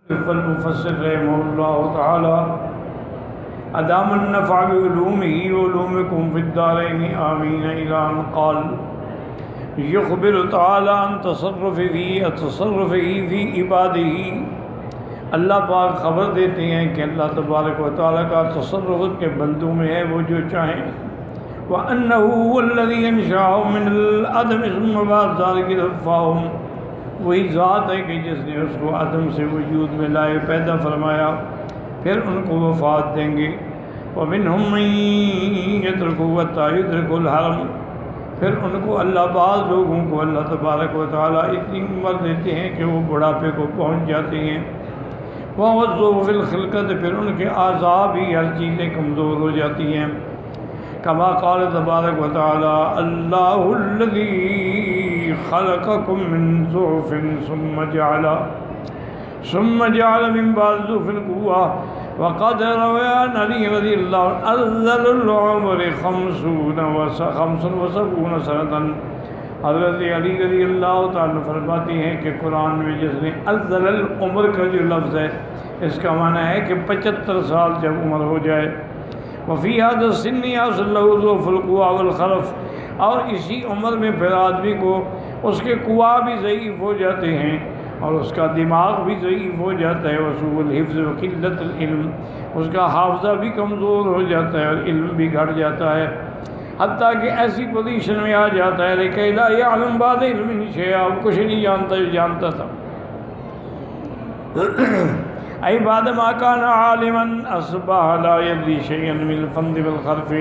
فالمفسر رحمه الله تعالى ادام النفع بعلومه وعلومكم في الدارين آمين إلى أن قال يخبر تعالى عن تصرفه في عباده۔ اللہ پاک خبر دیتے ہیں کہ اللہ تبارک و تعالیٰ کا تصرف کے بندوں میں ہے، وہ جو چاہیں۔ وَأَنَّهُ هُوَ الَّذِي أَنشَأَهُم مِّنَ الْعَدَمِ ثُمَّ بَعْدَ ذَلِكَ رَفَّعَهُم، وہی ذات ہے کہ جس نے اس کو عدم سے وجود میں لائے پیدا فرمایا، پھر ان کو وفات دیں گے۔ وَمِنْهُم مَّن يَتْرُكُهُ حَتَّىٰ يُدْرِكَهُ الْحَلَمَ، پھر ان کو اللہ بعض لوگوں کو اللہ تبارک و تعالیٰ اتنی عمر دیتے ہیں کہ وہ بڑھاپے کو پہنچ جاتے ہیں۔ وَوَضُّوا فِي الْخِلْقَةِ، پھر ان کے اعضاء بھی ہر چیزیں کمزور ہو جاتی ہیں۔ کما قال تبارک و تعالیٰ اللہ الذی خلقکم من ضعف ثم جعل من بعد ضعف قوة وقد روى عن علی رضی اللہ عنہ افضل العمر 75 سنة۔ حضرت علی رضی اللہ تعالیٰ فرماتے ہیں کہ قرآن میں جس نے افضل العمر کا جو لفظ ہے، اس کا معنی ہے کہ 75 سال جب عمر ہو جائے۔ وفی هذا السن يحصل له ضعف القوى والخرف، اور اسی عمر میں پھر آدمی کو اس کے قوا بھی ضعیف ہو جاتے ہیں اور اس کا دماغ بھی ضعیف ہو جاتا ہے۔ وسوء الحفظ وقلت العلم، اس کا حافظہ بھی کمزور ہو جاتا ہے اور علم بھی گھٹ جاتا ہے، حتیٰ کہ ایسی پوزیشن میں آ جاتا ہے لکہ لا یعلم بعد علم شیئا، کچھ نہیں جانتا جو جانتا تھا۔ ای بعد ما کان عالما اصبح لا یدری شیئا من الفند والخرف،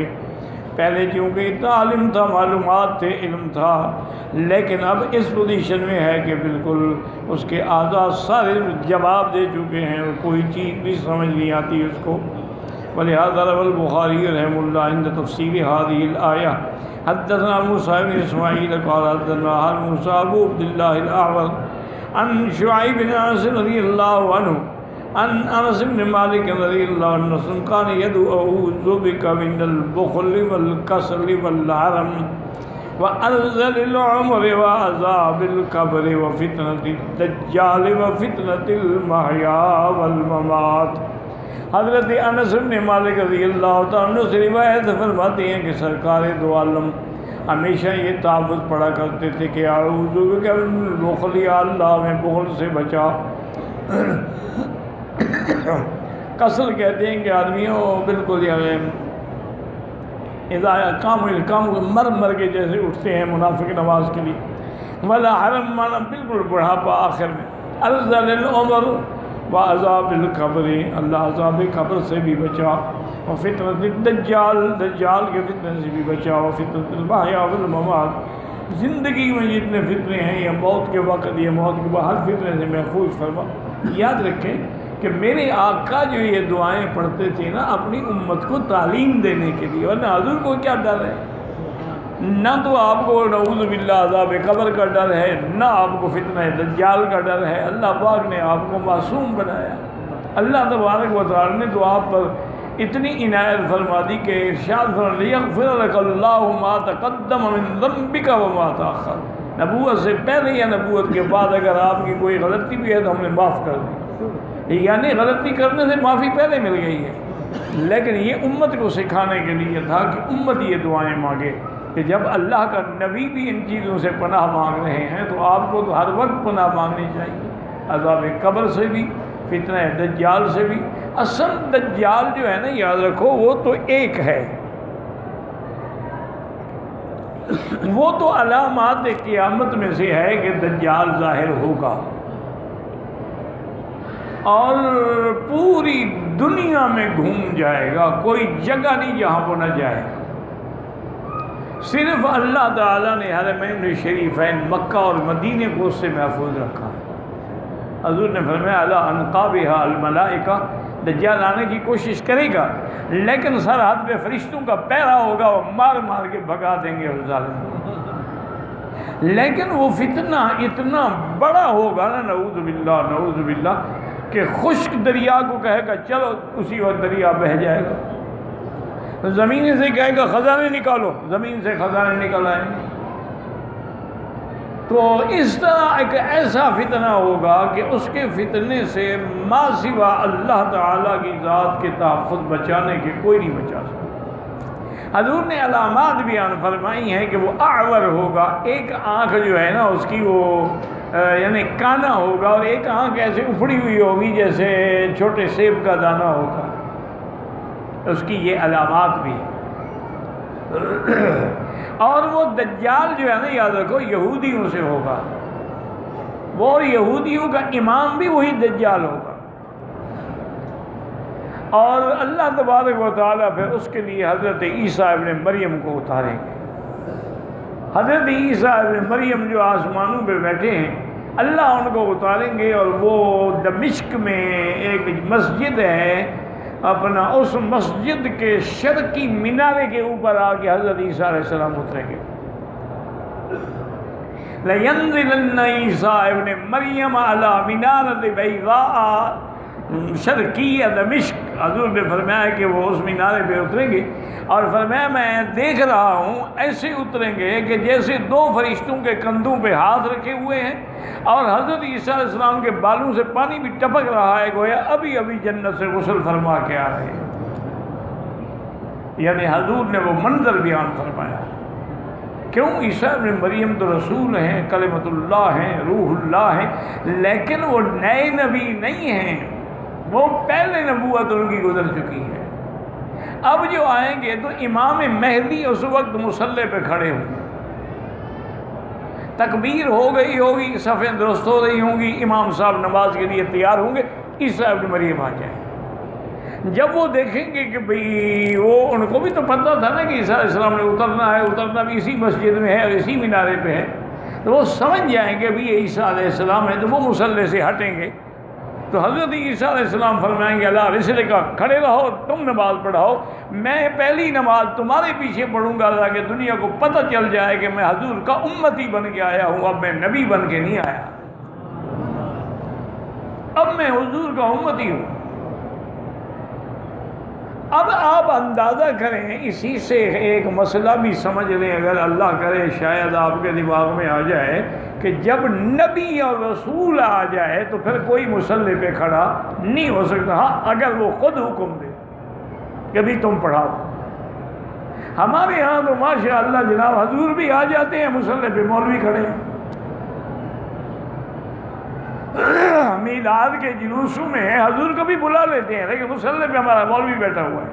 پہلے چونکہ اتنا عالم تھا، معلومات تھے، علم تھا، لیکن اب اس پوزیشن میں ہے کہ بالکل اس کے اعضاء سارے جواب دے چکے ہیں اور کوئی چیز بھی سمجھ نہیں آتی اس کو۔ ولہذا روى البخاری رحمہ اللہ عند تفسیر هذه الآیہ حدثنا موسیٰ بن اسماعیل قال حدثنا موسیٰ ابو عبد اللہ الاعور عن شعیب بن انس رضی اللہ عنہ عن انس بن مالک رضی اللہ عنہ كان يدعو اعوذ بك من البخل والكسل والحرم وارذل العمر وعذاب القبر وفتنة الدجال وفتنة المحيا والممات۔ حضرت انس بن مالک رضی اللہ تعالیٰ سے روایت فرماتے ہیں کہ سرکار دو عالم ہمیشہ یہ تعوذ پڑھا کرتے تھے کہ اعوذ بک من البخل، یا اللہ میں بخل سے بچا۔ کسل کہتے ہیں کہ آدمیوں بالکل کام مر کے جیسے اٹھتے ہیں منافق نماز کے لیے۔ ولا حرم، مانا بالکل بڑھاپا آخر میں۔ ارذل العمر وعذاب القبر، اللہ عذاب قبر سے بھی بچا۔ وفتنة الدجال، دجال کے فتنے سے بھی بچا۔ وفتنة المحیا والممات، زندگی میں جتنے فتنے ہیں یا موت کے وقت یا موت کے بعد ہر فتنے سے محفوظ فرما۔ یاد رکھیں کہ میرے آقا جو یہ دعائیں پڑھتے تھے نا اپنی امت کو تعلیم دینے کے لیے، ورنہ حضور کو کیا ڈر ہے؟ نہ تو آپ کو نعوذ باللہ عذاب قبر کا ڈر ہے، نہ آپ کو فتنہ دجال کا ڈر ہے۔ اللہ پاک نے آپ کو معصوم بنایا۔ اللہ تبارک و تعالی نے تو آپ پر اتنی عنایت فرما دی کہ ارشاد فرمایا لیغفر لک اللہ ما تقدم من ذنبک وما تاخر، نبوت سے پہلے یا نبوت کے بعد اگر آپ کی کوئی غلطی بھی ہے تو ہم نے معاف کر دی، یعنی غلطی کرنے سے معافی پہلے مل گئی ہے، لیکن یہ امت کو سکھانے کے لیے تھا کہ امت یہ دعائیں مانگے کہ جب اللہ کا نبی بھی ان چیزوں سے پناہ مانگ رہے ہیں تو آپ کو تو ہر وقت پناہ مانگنی چاہیے، عذاب قبر سے بھی، فتنہ دجال سے بھی۔ اصل دجال جو ہے نا، یاد رکھو وہ تو ایک ہے، وہ تو علامات قیامت میں سے ہے کہ دجال ظاہر ہوگا اور پوری دنیا میں گھوم جائے گا، کوئی جگہ نہیں جہاں وہ نہ جائے۔ صرف اللہ تعالیٰ نے حرمین شریفین مکہ اور مدینے کو اس سے محفوظ رکھا۔ حضور نے فرمایا علی انقابها الملائکہ، دجال آنے کی کوشش کرے گا لیکن سرحد پہ فرشتوں کا پہرا ہوگا، وہ مار مار کے بھگا دیں گے اس ظالم کو، لیکن وہ فتنہ اتنا بڑا ہوگا نا، نعوذ باللہ کہ خشک دریا کو کہے گا چلو، اسی وقت دریا بہہ جائے گا۔ زمین سے کہے گا خزانے نکالو، زمین سے خزانے نکل آئیں گے۔ تو اس طرح ایک ایسا فتنہ ہوگا کہ اس کے فتنے سے ما سوا اللہ تعالیٰ کی ذات کے تحفظ بچانے کے کوئی نہیں بچا سکتا۔ حضور نے علامات بیان فرمائی ہیں کہ وہ اعور ہوگا، ایک آنکھ جو ہے نا اس کی وہ یعنی کانا ہوگا، اور ایک آنکھ ایسے اپھڑی ہوئی ہوگی جیسے چھوٹے سیب کا دانہ ہوتا، اس کی یہ علامات بھی ہیں۔ اور وہ دجال جو ہے نا یاد رکھو یہودیوں سے ہوگا، وہ یہودیوں کا امام بھی وہی دجال ہوگا، اور اللہ تبارک و تعالیٰ پھر اس کے لیے حضرت عیسیٰ ابن مریم کو اتاریں گے۔ حضرت عیسیٰ ابن مریم جو آسمانوں پہ بیٹھے ہیں، اللہ ان کو اتاریں گے، اور وہ دمشق میں ایک مسجد ہے اپنا، اس مسجد کے شرقی مینارے کے اوپر آ کے حضرت عیسیٰ علیہ السلام اتریں گے۔ لَيَنزِلَنَّ عِيسَىٰ ابْنِ مَرْيَمَ عَلَىٰ مِنَارَةِ بَيْضَاءَ شرقیہ دمشق۔ حضور نے فرمایا کہ وہ اس مینارے پہ اتریں گے، اور فرمایا میں دیکھ رہا ہوں ایسے اتریں گے کہ جیسے دو فرشتوں کے کندھوں پہ ہاتھ رکھے ہوئے ہیں، اور حضرت عیسیٰ علیہ السلام کے بالوں سے پانی بھی ٹپک رہا ہے، گویا ابھی ابھی جنت سے غسل فرما کے آ رہے ہیں۔ یعنی حضور نے وہ منظر بیان فرمایا۔ کیوں؟ عیسیٰ ابن مریم تو رسول ہیں، کلمۃ اللہ ہیں، روح اللہ ہیں، لیکن وہ نئے نبی نہیں ہیں، وہ پہلے نبوت ان کی گزر چکی ہے۔ اب جو آئیں گے تو امام مہدی اس وقت مصلی پہ کھڑے ہوں گے، تکبیر ہو گئی ہوگی، صفیں درست ہو رہی ہوں گی، امام صاحب نماز کے لیے تیار ہوں گے، عیسیٰ ابن مریم آ جائیں۔ جب وہ دیکھیں گے کہ بھئی وہ ان کو بھی تو پتہ تھا نا کہ عیسیٰ علیہ السلام نے اترنا ہے، اترنا بھی اسی مسجد میں ہے اور اسی مینارے پہ ہے، تو وہ سمجھ جائیں گے بھی یہ عیسیٰ علیہ السلام ہے، تو وہ مصلی سے ہٹیں گے۔ تو حضرت عیسیٰ علیہ السلام فرمائیں گے اللہ رسل کا کھڑے رہو، تم نماز پڑھاؤ، میں پہلی نماز تمہارے پیچھے پڑھوں گا تاکہ دنیا کو پتہ چل جائے کہ میں حضور کا امتی بن کے آیا ہوں، اب میں نبی بن کے نہیں آیا، اب میں حضور کا امتی ہوں۔ اب آپ اندازہ کریں، اسی سے ایک مسئلہ بھی سمجھ لیں، اگر اللہ کرے شاید آپ کے دماغ میں آ جائے کہ جب نبی اور رسول آ جائے تو پھر کوئی مصلی پہ کھڑا نہیں ہو سکتا، ہاں اگر وہ خود حکم دے کہ بھی تم پڑھاؤ۔ ہمارے ہاں تو ماشاء اللہ جناب حضور بھی آ جاتے ہیں مصلی پہ، مولوی کھڑے ہیں۔ میلاد کے جلوسوں میں حضور کو بھی بلا لیتے ہیں، لیکن مصلی پہ ہمارا مولوی بیٹھا ہوا ہے۔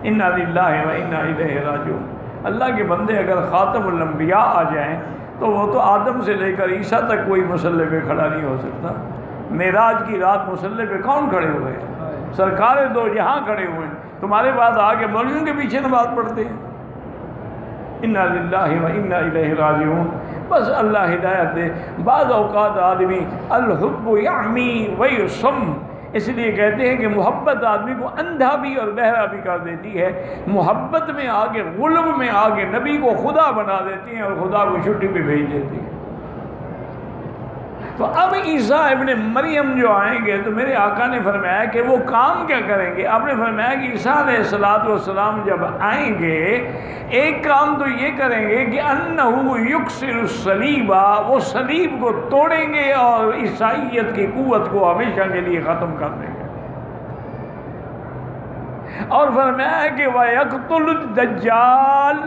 انا للہ و انا الیہ راجعون۔ اللہ کے بندے اگر خاتم الانبیاء آ جائیں تو وہ تو آدم سے لے کر عیسیٰ تک کوئی مصلی پہ کھڑا نہیں ہو سکتا۔ معراج کی رات مصلی پہ کون کھڑے ہوئے ہیں؟ سرکار دو جہاں کھڑے ہوئے ہیں، تمہارے بعد آگے مولویوں کے پیچھے نماز پڑھتے ہیں۔ انا للہ و انا الیہ راجعون۔ بس اللہ ہدایت دے۔ بعض اوقات آدمی الحب یعمی ویصم، اس لیے کہتے ہیں کہ محبت آدمی کو اندھا بھی اور بہرا بھی کر دیتی ہے۔ محبت میں آگے غلب میں آگے نبی کو خدا بنا دیتی ہیں اور خدا کو چھٹی پہ بھیج دیتی ہیں۔ تو اب عیسیٰ ابن مریم جو آئیں گے تو میرے آقا نے فرمایا کہ وہ کام کیا کریں گے؟ آپ نے فرمایا کہ عیسیٰ علیہ السلام جب آئیں گے ایک کام تو یہ کریں گے کہ انہو یکسر الصلیب، وہ صلیب کو توڑیں گے اور عیسائیت کی قوت کو ہمیشہ کے لیے ختم کر دیں گے۔ اور فرمایا کہ وَيَقْتُلُ الدَّجَّالَ،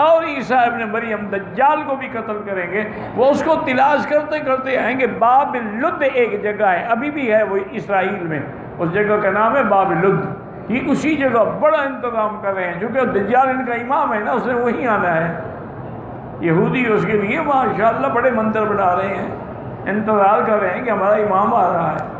اور عیسیٰ ابن مریم دجال کو بھی قتل کریں گے۔ وہ اس کو تلاش کرتے کرتے آئیں گے۔ باب لد ایک جگہ ہے، ابھی بھی ہے وہ اسرائیل میں، اس جگہ کا نام ہے باب لد۔ یہ اسی جگہ بڑا انتظام کر رہے ہیں، چونکہ دجال ان کا امام ہے نا، اس نے وہیں آنا ہے۔ یہودی اس کے لیے ماشاءاللہ بڑے منتر بنا رہے ہیں، انتظار کر رہے ہیں کہ ہمارا امام آ رہا ہے۔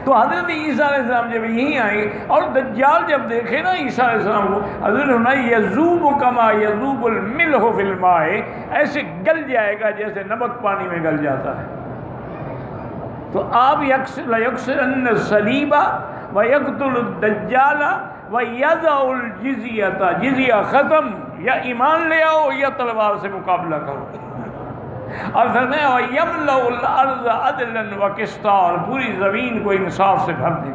تو حضرت عیسیٰ علیہ السلام جب یہیں آئیں گے اور دجال جب دیکھے نا عیسیٰ علیہ السلام کو، حضرت نے فرمایا یذوب کما یذوب الملح فی الماء، ایسے گل جائے گا جیسے نمک پانی میں گل جاتا ہے۔ تو آپ لیکسرن الصلیب ویقتل الدجال ویضع الجزیۃ، جزیہ ختم، یا ایمان لے آؤ یا تلوار سے مقابلہ کرو۔ اور فرمایا وَيَمْلَأُ الْأَرْضَ عَدْلًا وَقِسْطًا، اور پوری زمین کو انصاف سے بھر دیں۔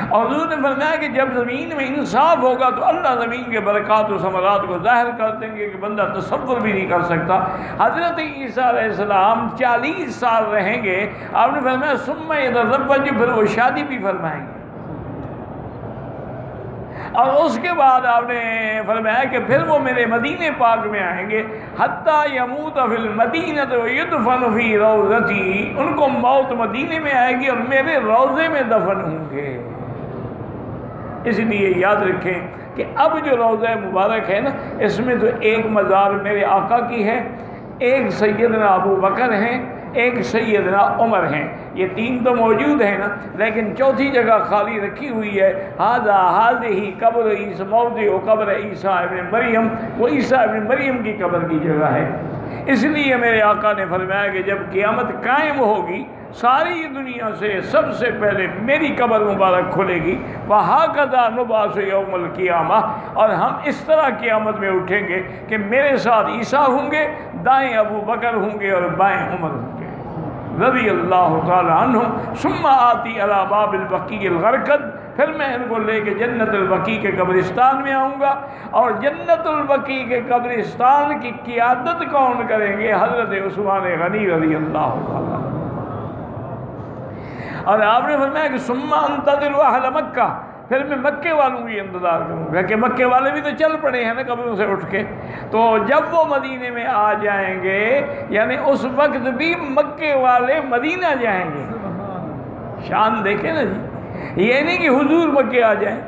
اور حضور نے فرمایا کہ جب زمین میں انصاف ہوگا تو اللہ زمین کے برکات و ثمرات کو ظاہر کر دیں گے کہ بندہ تصور بھی نہیں کر سکتا۔ حضرت عیسیٰ علیہ السلام 40 سال رہیں گے، آپ نے فرمایا ثم یتزوج، پھر وہ شادی بھی فرمائیں گے، اور اس کے بعد آپ نے فرمایا کہ پھر وہ میرے مدینہ پاک میں آئیں گے، حتیٰ یموت فی المدینۃ ویدفن فی روضتی، ان کو موت مدینے میں آئے گی اور میرے روضے میں دفن ہوں گے۔ اس لیے یاد رکھیں کہ اب جو روضہ مبارک ہے نا، اس میں تو ایک مزار میرے آقا کی ہے، ایک سیدنا ابو بکر ہیں، ایک سیدنا عمر ہیں، یہ 3 تو موجود ہیں نا، لیکن چوتھی جگہ خالی رکھی ہوئی ہے، ہی قبر عیسیٰ، موضع قبر عیسیٰ ابن مریم، وہ عیسیٰ ابن مریم کی قبر کی جگہ ہے۔ اس لیے میرے آقا نے فرمایا کہ جب قیامت قائم ہوگی، ساری دنیا سے سب سے پہلے میری قبر مبارک کھلے گی، وَهَكَذَا نُبْعَثُ يَوْمَ الْقِيَامَةِ، اور ہم اس طرح قیامت میں اٹھیں گے کہ میرے ساتھ عیسیٰ ہوں گے، دائیں ابو بکر ہوں گے اور بائیں عمر ہوں گے رضی اللہ تعالی عنہ، ثم آتی علی باب البقیع الغرقد، پھر میں ان کو لے کے جنت البقیع کے قبرستان میں آؤں گا، اور جنت البقیع کے قبرستان کی قیادت کون کریں گے؟ حضرت عثمان غنی رضی اللہ تعالی عنہ۔ اور آپ نے فرمایا کہ ثم انتظر اہل مکہ، پھر میں مکے والوں کی انتظار کروں گا کہ مکے والے بھی تو چل پڑے ہیں نا قبروں سے اٹھ کے، تو جب وہ مدینے میں آ جائیں گے، یعنی اس وقت بھی مکے والے مدینہ جائیں گے۔ شان دیکھیں نا جی، یہ نہیں کہ حضور مکے آ جائیں،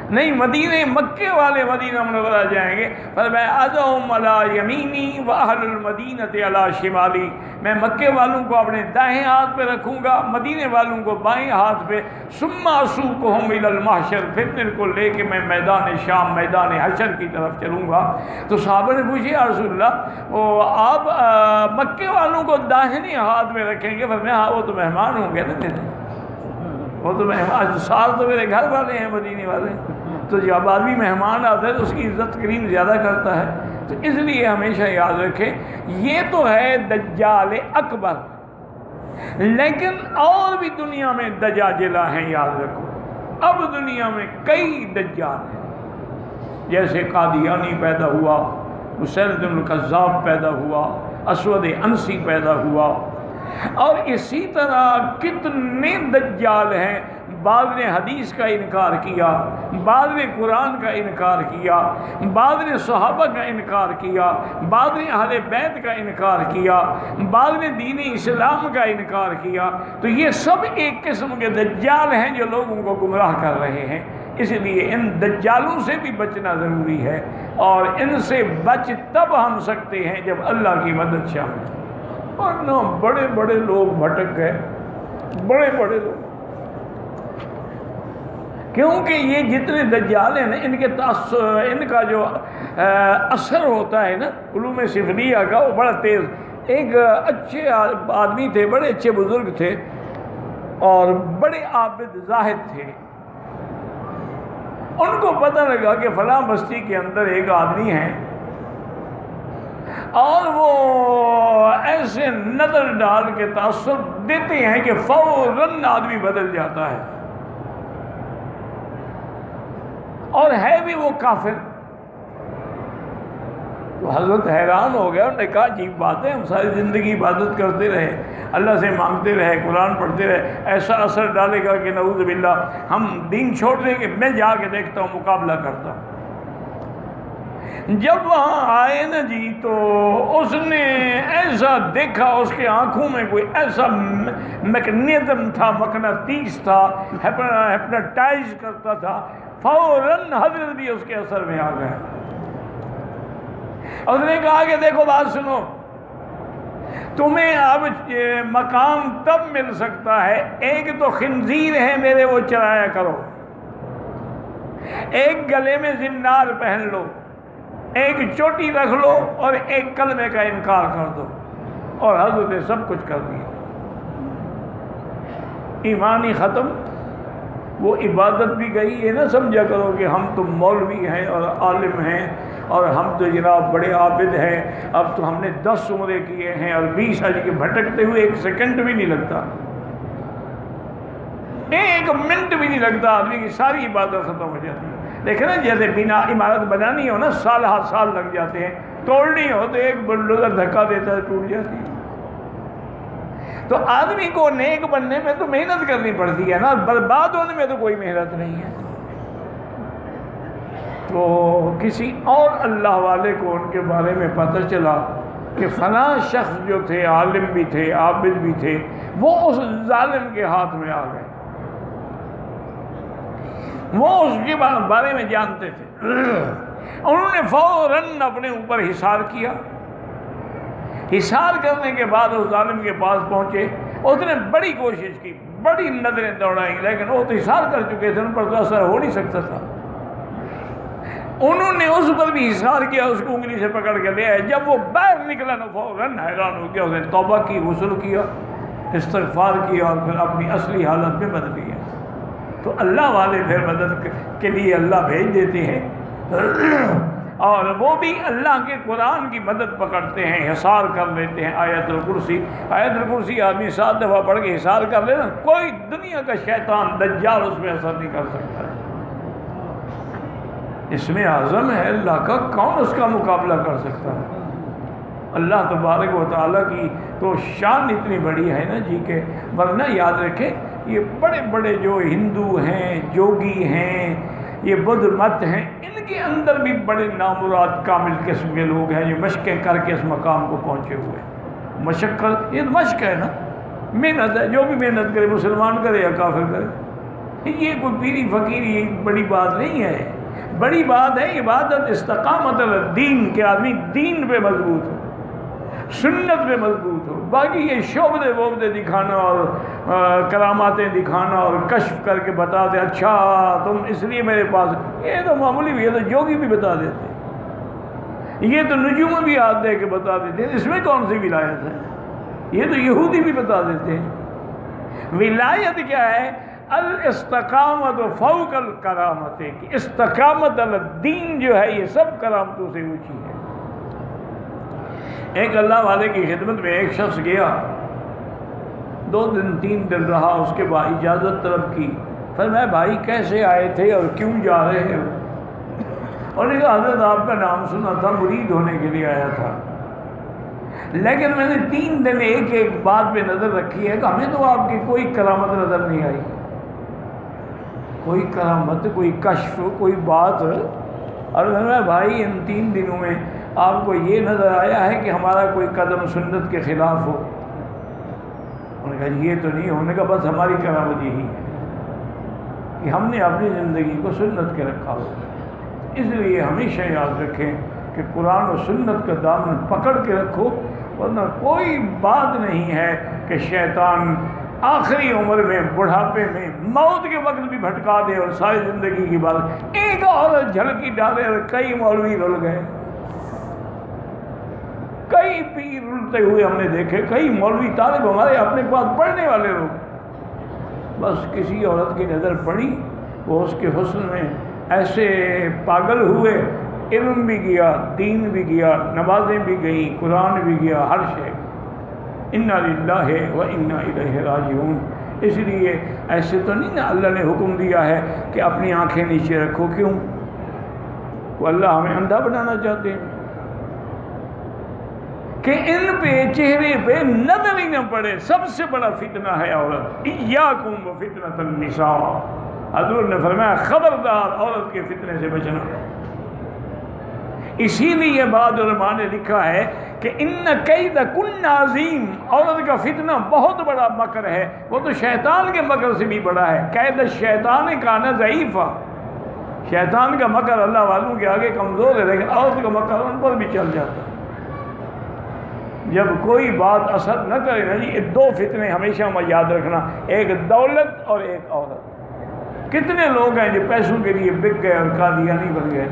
نہیں، مدینہ مکے والے مدینہ منورہ جائیں گے۔ فرمایا اذہم علی یمینی واہل المدینۃ علی شمالی، میں مکے والوں کو اپنے دائیں ہاتھ پہ رکھوں گا، مدینے والوں کو بائیں ہاتھ پہ، ثم اسوقہم الی المحشر، پھر ان کو لے کے میں میدان شام، میدان حشر کی طرف چلوں گا۔ تو صحابہ نے پوچھا یا رسول اللہ، آپ مکے والوں کو داہنے ہاتھ میں رکھیں گے؟ فرمایا ہاں، وہ تو مہمان ہوں گے نا میرے، وہ تو مہمان، سال تو میرے گھر والے ہیں مدینے والے، تو جب آدمی مہمان آتا ہے تو اس کی عزت کریم زیادہ کرتا ہے۔ تو اس لیے ہمیشہ یاد رکھیں یہ تو ہے دجال اکبر، لیکن اور بھی دنیا میں دجاجلہ ہیں، یاد رکھو۔ اب دنیا میں کئی دجال ہیں، جیسے قادیانی پیدا ہوا، مسیلمہ الکذاب پیدا ہوا، اسود عنسی پیدا ہوا، اور اسی طرح کتنے دجال ہیں۔ بعض نے حدیث کا انکار کیا، بعض نے قرآن کا انکار کیا، بعض نے صحابہ کا انکار کیا، بعض نے اہل بیت کا انکار کیا، بعض نے دین اسلام کا انکار کیا۔ تو یہ سب ایک قسم کے دجال ہیں جو لوگوں کو گمراہ کر رہے ہیں۔ اس لیے ان دجالوں سے بھی بچنا ضروری ہے، اور ان سے بچ تب ہم سکتے ہیں جب اللہ کی مدد شامل ہو۔ اور نہ بڑے بڑے لوگ بھٹک گئے، بڑے بڑے لوگ، کیونکہ یہ جتنے دجال ہیں نا، ان کے ان کا جو اثر ہوتا ہے نا علوم سفلیہ کا، وہ بڑا تیز۔ ایک اچھے آدمی تھے، بڑے اچھے بزرگ تھے اور بڑے عابد زاہد تھے، ان کو پتہ لگا کہ فلاں بستی کے اندر ایک آدمی ہے، اور وہ ایسے نظر ڈال کے تاثر دیتے ہیں کہ فوراً آدمی بدل جاتا ہے، اور ہے بھی وہ کافر۔ تو حضرت حیران ہو گیا، انہوں نے کہا عجیب بات ہے، ہم ساری زندگی عبادت کرتے رہے، اللہ سے مانگتے رہے، قرآن پڑھتے رہے، ایسا اثر ڈالے گا کہ نعوذ باللہ ہم دین چھوڑ دیں گے؟ میں جا کے دیکھتا ہوں، مقابلہ کرتا ہوں۔ جب وہاں آئے نا جی، تو اس نے ایسا دیکھا، اس کے آنکھوں میں کوئی ایسا میکنزم تھا، مقناطیس تھا، ہپناٹائز کرتا تھا، فوراً حضرت بھی اس کے اثر میں آ گئے۔ اس نے کہا کہ دیکھو بات سنو، تمہیں اب مقام تب مل سکتا ہے، ایک تو خنزیر ہے میرے، وہ چرایا کرو، ایک گلے میں زنار پہن لو، ایک چوٹی رکھ لو، اور ایک کلمے کا انکار کر دو۔ اور حضرت نے سب کچھ کر دیا، ایمان ہی ختم، وہ عبادت بھی گئی۔ یہ نہ سمجھا کرو کہ ہم تو مولوی ہیں اور عالم ہیں اور ہم تو جناب بڑے عابد ہیں، اب تو ہم نے 10 عمرے کیے ہیں اور 20 حج کے، بھٹکتے ہوئے 1 سیکنڈ بھی نہیں لگتا، ایک منٹ بھی نہیں لگتا، آدمی کی ساری عبادت ختم ہو جاتی ہے۔ دیکھیں نا جیسے بنا عمارت بنانی ہو نا، سال ہر سال لگ جاتے ہیں، توڑنی ہو تو ایک بلڈوزر دھکا دیتا ہے، ٹوٹ جاتی ہے۔ تو آدمی کو نیک بننے میں تو محنت کرنی پڑتی ہے نا، برباد ہونے میں تو کوئی محنت نہیں ہے۔ تو کسی اور اللہ والے کو ان کے بارے میں پتہ چلا کہ فلاں شخص جو تھے، عالم بھی تھے، عابد بھی تھے، وہ اس ظالم کے ہاتھ میں آ گئے، وہ اس کے بارے میں جانتے تھے۔ انہوں نے فوراً اپنے اوپر حصار کیا۔ حصار کرنے کے بعد اس ظالم کے پاس پہنچے، اس نے بڑی کوشش کی، بڑی نظریں دوڑائیں، لیکن وہ تو حصار کر چکے تھے، ان پر تو اثر ہو نہیں سکتا تھا۔ انہوں نے اس پر بھی حصار کیا، اس کو انگلی سے پکڑ کے لے آئے۔ جب وہ باہر نکلا نا، فوراً حیران ہو گیا، اس نے توبہ کی، غسل کیا، استغفار کیا، اور پھر اپنی اصلی حالت میں بدل گیا۔ تو اللہ والے پھر مدد کے لیے اللہ بھیج دیتے ہیں، اور وہ بھی اللہ کے قرآن کی مدد پکڑتے ہیں، حصار کر لیتے ہیں۔ آیت الکرسی آدمی 7 دفعہ پڑھ کے حصار کر لے نا، کوئی دنیا کا شیطان دجال اس میں اثر نہیں کر سکتا ہے۔ اس میں اعظم ہے اللہ کا، کون اس کا مقابلہ کر سکتا ہے؟ اللہ تبارک و تعالیٰ کی تو شان اتنی بڑی ہے نا جی، کہ ورنہ یاد رکھیں یہ بڑے بڑے جو ہندو ہیں، جوگی ہیں، یہ بدھ مت ہیں، ان کے اندر بھی بڑے نامراد کامل قسم کے لوگ ہیں جو مشقیں کر کے اس مقام کو پہنچے ہوئے ہیں۔ مشقت، یہ مشق ہے نا، محنت ہے، جو بھی محنت کرے، مسلمان کرے یا کافر کرے، یہ کوئی پیری فقیری بڑی بات نہیں ہے۔ بڑی بات ہے عبادت، استقامت الدین، کہ آدمی دین پہ مضبوط ہو، سنت پہ مضبوط ہو۔ باقی یہ شعبدے وعبدے دکھانا اور کراماتیں دکھانا اور کشف کر کے بتا دے، اچھا تم اس لیے میرے پاس، یہ تو معمولی بھی، یہ تو جوگی بھی بتا دیتے ہیں، یہ تو نجوم بھی ہاتھ دے کے بتا دیتے ہیں، اس میں کون سی ولایت ہے؟ یہ تو یہودی بھی بتا دیتے ہیں۔ ولایت کیا ہے؟ الاستقامت فوق الکرامت، کی استقامت الدین جو ہے یہ سب کرامتوں سے اونچی ہے۔ ایک اللہ والے کی خدمت میں ایک شخص گیا، 2 دن 3 دن رہا، اس کے بعد اجازت طلب کی۔ فرمایا بھائی کیسے آئے تھے اور کیوں جا رہے ہو؟ اور نے کہا حضرت آپ کا نام سنا تھا، مرید ہونے کے لیے آیا تھا، لیکن میں نے 3 دن ایک ایک بات پہ نظر رکھی ہے کہ ہمیں تو آپ کی کوئی کرامت نظر نہیں آئی، کوئی کرامت، کوئی کشف، کوئی بات۔ اور میں بھائی ان 3 دنوں میں آپ کو یہ نظر آیا ہے کہ ہمارا کوئی قدم سنت کے خلاف ہو؟ انہوں نے کہا یہ تو نہیں۔ ہونے کا بس ہماری کرامت یہی ہے کہ ہم نے اپنی زندگی کو سنت کے رکھا ہو۔ اس لیے ہمیشہ یاد رکھیں کہ قرآن و سنت کا دامن پکڑ کے رکھو، ورنہ کوئی بات نہیں ہے کہ شیطان آخری عمر میں، بڑھاپے میں، موت کے وقت بھی بھٹکا دے اور ساری زندگی کی بات ایک عورت جھلکی ڈالے اور کئی مولوی رل گئے، کئی پیر رلتے ہوئے ہم نے دیکھے، کئی مولوی طالب ہمارے اپنے پاس پڑھنے والے لوگ، بس کسی عورت کی نظر پڑی، وہ اس کے حسن میں ایسے پاگل ہوئے، علم بھی گیا، دین بھی گیا، نمازیں بھی گئیں، قرآن بھی گیا، ہر شے۔ انا للہ و انا الیہ راجعون۔ اس لیے ایسے تو نہیں نا اللہ نے حکم دیا ہے کہ اپنی آنکھیں نیچے رکھو، کیوں؟ وہ اللہ ہمیں اندھا بنانا چاہتے ہیں کہ ان پہ چہرے پہ نظر ہی نہ پڑے۔ سب سے بڑا فتنہ ہے عورت، ایاکم وفتنۃ النساء، حضور نے فرمایا خبردار عورت کے فتنے سے بچنا۔ اسی لیے بعض علماء نے لکھا ہے کہ ان کید کن عظیم، عورت کا فتنہ بہت بڑا مکر ہے، وہ تو شیطان کے مکر سے بھی بڑا ہے۔ قید الشیطان کان ضعیفا، شیطان کا مکر اللہ والوں کے آگے کمزور ہے، لیکن عورت کا مکر ان پر بھی چل جاتا ہے۔ جب کوئی بات اثر نہ کرے نا جی، یہ 2 فتنے ہمیشہ میں یاد رکھنا، ایک دولت اور ایک عورت۔ کتنے لوگ ہیں جو پیسوں کے لیے بک گئے اور قادیانی بن گئے؟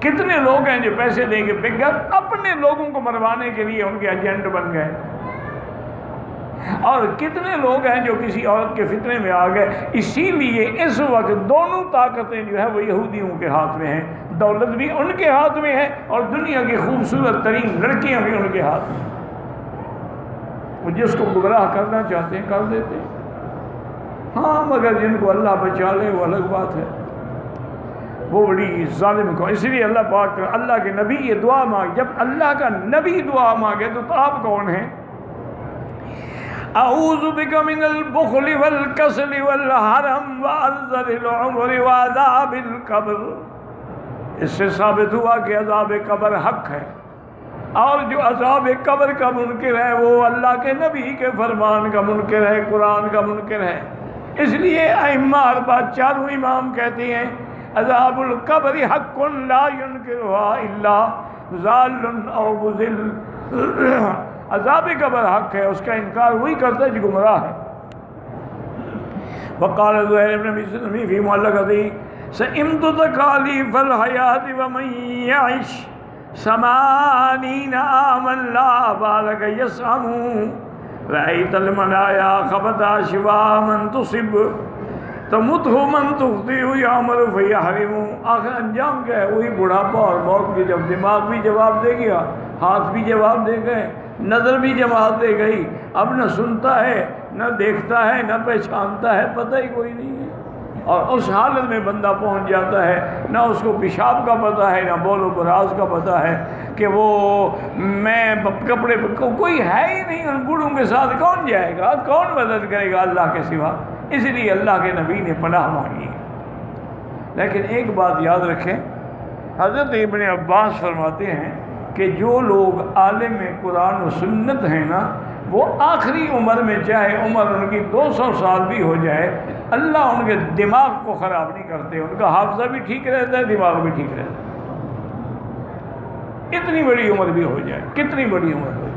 کتنے لوگ ہیں جو پیسے دے کے بک گئے، اپنے لوگوں کو مروانے کے لیے ان کے ایجنٹ بن گئے؟ اور کتنے لوگ ہیں جو کسی عورت کے فتنے میں آ گئے؟ اسی لیے اس وقت دونوں طاقتیں جو ہے وہ یہودیوں کے ہاتھ میں ہیں، دولت بھی ان کے ہاتھ میں ہے اور دنیا کی خوبصورت ترین لڑکیاں بھی ان کے ہاتھ میں۔ وہ جس کو گمراہ کرنا چاہتے ہیں کر دیتے ہیں۔ ہاں مگر جن کو اللہ بچا لے وہ الگ بات ہے، وہ بڑی ظالم کو. اس لیے اللہ پاک اللہ کے نبی یہ دعا مانگ، جب اللہ کا نبی دعا مانگے تو آپ کون ہیں؟ اعوذ بک من البخل والکسل والحرم وارذل العمر وعذاب القبر. اس سے ثابت ہوا کہ عذاب قبر حق ہے، اور جو عذاب قبر کا منکر ہے وہ اللہ کے نبی کے فرمان کا منکر ہے، قرآن کا منکر ہے. اس لیے ائمہ اربعہ چاروں امام کہتے ہیں عذاب القبر حق لا ينکرها الا ضال او مضل. عذاب قبر حق ہے، اس کا انکار وہی کرتا ہے جو گمراہ ہے. وقال زہیر بن ابی سلمى فی معلقته سئمت تکالیف الحیات ومن یعش 80 عاما لا بارک یسعم رأیت المنایا خبتا شوا من تصب تمتہ من تخطئ یعمر فیحرم. آخر انجام کیا ہے؟ وہی بڑھاپا اور موت کی، جب دماغ بھی جواب دے گیا، ہاتھ بھی جواب دے گئے، نظر بھی جواب دے گئی، اب نہ سنتا ہے نہ دیکھتا ہے نہ پہچانتا ہے، پتہ ہی کوئی نہیں ہے. اور اس حالت میں بندہ پہنچ جاتا ہے، نہ اس کو پیشاب کا پتہ ہے نہ بول و براز کا پتہ ہے کہ وہ میں کپڑے کوئی ہے ہی نہیں. ان بوڑھوں کے ساتھ کون جائے گا؟ کون مدد کرے گا اللہ کے سوا؟ اس لیے اللہ کے نبی نے پناہ مانگی. لیکن ایک بات یاد رکھیں، حضرت ابن عباس فرماتے ہیں کہ جو لوگ عالم قرآن و سنت ہیں نا، وہ آخری عمر میں چاہے عمر ان کی 200 سال بھی ہو جائے، اللہ ان کے دماغ کو خراب نہیں کرتے. ان کا حافظہ بھی ٹھیک رہتا ہے، دماغ بھی ٹھیک رہتا ہے. اتنی بڑی عمر بھی ہو جائے، کتنی بڑی عمر ہو جائے.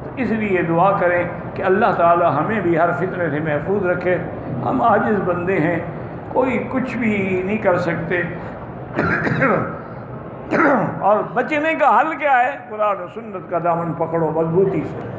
تو اس لیے دعا کریں کہ اللہ تعالی ہمیں بھی ہر فتنے سے محفوظ رکھے. ہم عاجز بندے ہیں، کوئی کچھ بھی نہیں کر سکتے. اور بچنے کا حل کیا ہے؟ قرآن و سنت کا دامن پکڑو مضبوطی سے.